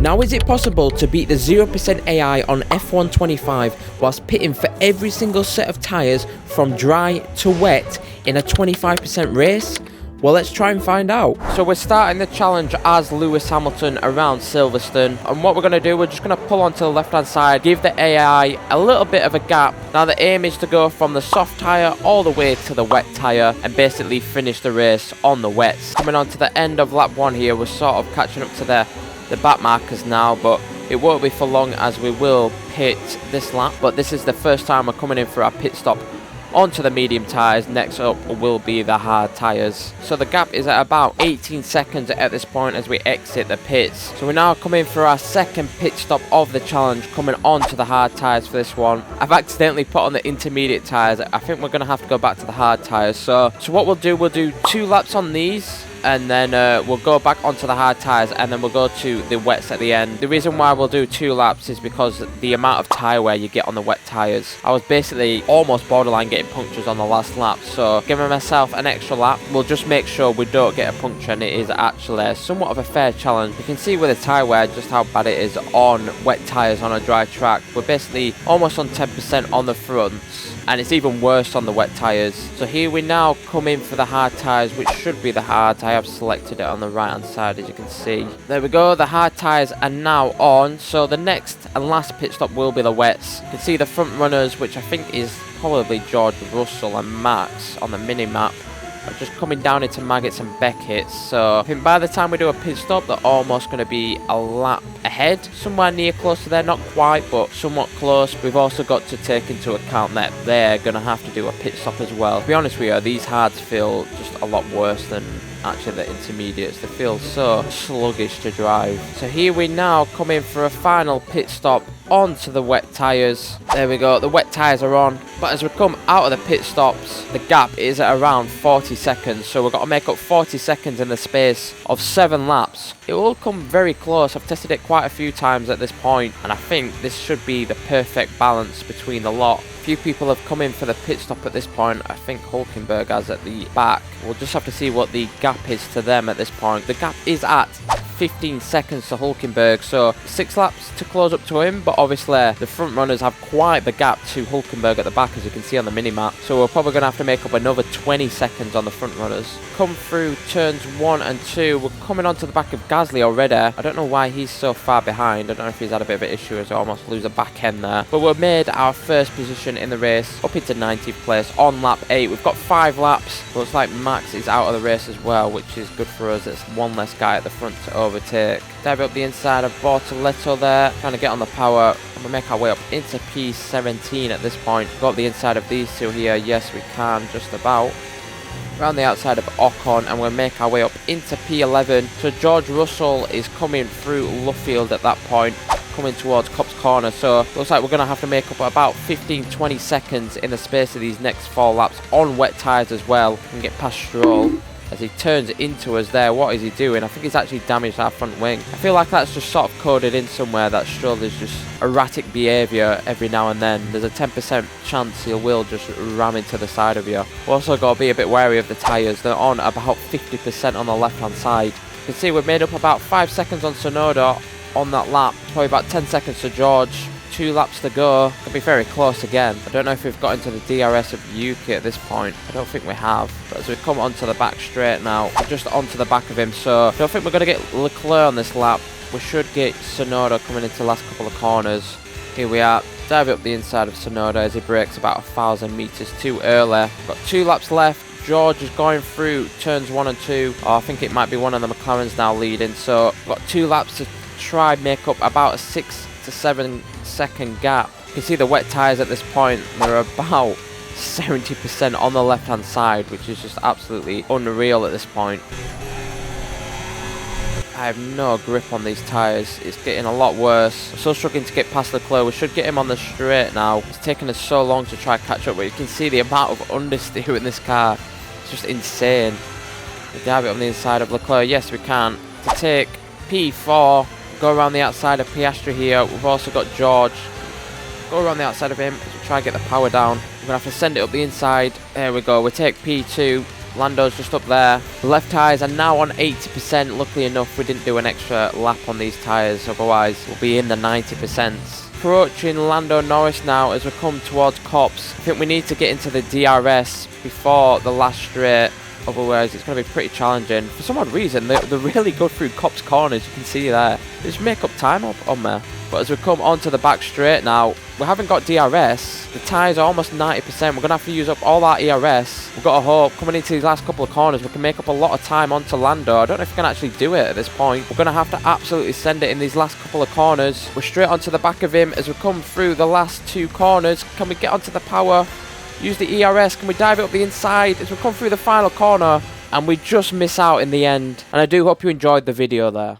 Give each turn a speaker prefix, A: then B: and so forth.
A: Now, is it possible to beat the 0% AI on F125 whilst pitting for every single set of tyres from dry to wet in a 25% race? Well, let's try and find out. So we're starting the challenge as Lewis Hamilton around Silverstone, and what we're going to do, we're just going to pull onto the left hand side, give the AI a little bit of a gap. Now the aim is to go from the soft tyre all the way to the wet tyre and basically finish the race on the wets. Coming on to the end of lap 1 here, we're sort of catching up to the back markers now, but it won't be for long as we will pit this lap. But this is the first time we're coming in for our pit stop onto the medium tyres. Next up will be the hard tyres. So the gap is at about 18 seconds at this point as we exit the pits. So we're now coming for our second pit stop of the challenge, coming onto the hard tyres for this one. I've accidentally put on the intermediate tyres. I think we're going to have to go back to the hard tyres. So what we'll do 2 laps on these, and then we'll go back onto the hard tyres, and then we'll go to the wets at the end. The reason why we'll do 2 laps is because the amount of tyre wear you get on the wet tyres. I was basically almost borderline getting punctures on the last lap, so giving myself an extra lap will just make sure we don't get a puncture, and it is actually somewhat of a fair challenge. You can see with the tyre wear just how bad it is on wet tyres on a dry track. We're basically almost on 10% on the fronts, and it's even worse on the wet tyres. So here we now come in for the hard tyres, which should be the hard. I have selected it on the right hand side, as you can see. There we go, the hard tyres are now on. So the next and last pit stop will be the wets. You can see the front runners, which I think is probably George Russell and Max on the mini map, are just coming down into Maggots and Beckett's. So I think by the time we do a pit stop, they're almost going to be a lap ahead, somewhere near close to there, not quite, but somewhat close. We've also got to take into account that they're going to have to do a pit stop as well. To be honest with you, these hards feel just a lot worse than actually the intermediates. They feel so sluggish to drive. So here we now come in for a final pit stop onto the wet tyres. There we go, the wet tyres are on, but as we come out of the pit stops, the gap is at around 40 seconds, so we've got to make up 40 seconds in the space of 7 laps. It will come very close. I've tested it quite a few times at this point, and I think this should be the perfect balance between the lot. Few people have come in for the pit stop at this point. I think Hulkenberg has at the back. We'll just have to see what the gap is to them at this point. The gap is at 15 seconds to Hulkenberg, so 6 laps to close up to him, but obviously the front runners have quite the gap to Hulkenberg at the back, as you can see on the mini-map, so we're probably going to have to make up another 20 seconds on the front runners. Come through turns 1 and 2, we're coming onto the back of Gasly already. I don't know why he's so far behind. I don't know if he's had a bit of an issue as I almost lose a back end there, but we've made our first position in the race up into 90th place on lap 8. We've got 5 laps. Looks like Max is out of the race as well, which is good for us. It's one less guy at the front to overtake. Dive up the inside of Bortoletto there, trying to get on the power, and we make our way up into P17 at this point. Got the inside of these two here. Yes, we can, just about. Around the outside of Ocon, and we'll make our way up into P11. So George Russell is coming through Luffield at that point, coming towards Cops Corner. So looks like we're going to have to make up about 15-20 seconds in the space of these next 4 laps on wet tyres as well, and get past Stroll as he turns into us there. What is he doing? I think he's actually damaged our front wing. I feel like that's just sort of coded in somewhere, that Stroll is just erratic behaviour every now and then. There's a 10% chance he will just ram into the side of you. We've also got to be a bit wary of the tyres. They're on about 50% on the left hand side. You can see we've made up about 5 seconds on Tsunoda on that lap. Probably about 10 seconds to George. 2 laps to go. Could be very close again. I don't know if we've got into the DRS of Yuki at this point. I don't think we have. But as we come onto the back straight now, we're just onto the back of him. So I don't think we're going to get Leclerc on this lap. We should get Tsunoda coming into the last couple of corners. Here we are. Dive up the inside of Tsunoda as he brakes about 1,000 metres too early. Got 2 laps left. George is going through turns 1 and 2. Oh, I think it might be one of the McLarens now leading. So we've got 2 laps to try make up about a 6 to 7 second gap. You can see the wet tyres at this point, they're about 70% on the left hand side, which is just absolutely unreal at this point. I have no grip on these tyres. It's getting a lot worse. I'm still struggling to get past Leclerc. We should get him on the straight now. It's taken us so long to try catch up, but you can see the amount of understeer in this car. It's just insane. We dive it on the inside of Leclerc. Yes, we can. To take P4. Go around the outside of Piastri here. We've also got George. Go around the outside of him as we try and get the power down. We're going to have to send it up the inside. There we go. We take P2. Lando's just up there. The left tyres are now on 80%. Luckily enough, we didn't do an extra lap on these tyres, otherwise we'll be in the 90%. Approaching Lando Norris now as we come towards Copse. I think we need to get into the DRS before the last straight, otherwise it's going to be pretty challenging. For some odd reason, they really go through Copse corners, you can see there. They just make up time up on there. But as we come onto the back straight now, we haven't got DRS. The tyres are almost 90%. We're going to have to use up all that ERS. We've got to hope, coming into these last couple of corners, we can make up a lot of time onto Lando. I don't know if we can actually do it at this point. We're going to have to absolutely send it in these last couple of corners. We're straight onto the back of him as we come through the last two corners. Can we get onto the power? Use the ERS. Can we dive it up the inside as we come through the final corner? And we just miss out in the end. And I do hope you enjoyed the video there.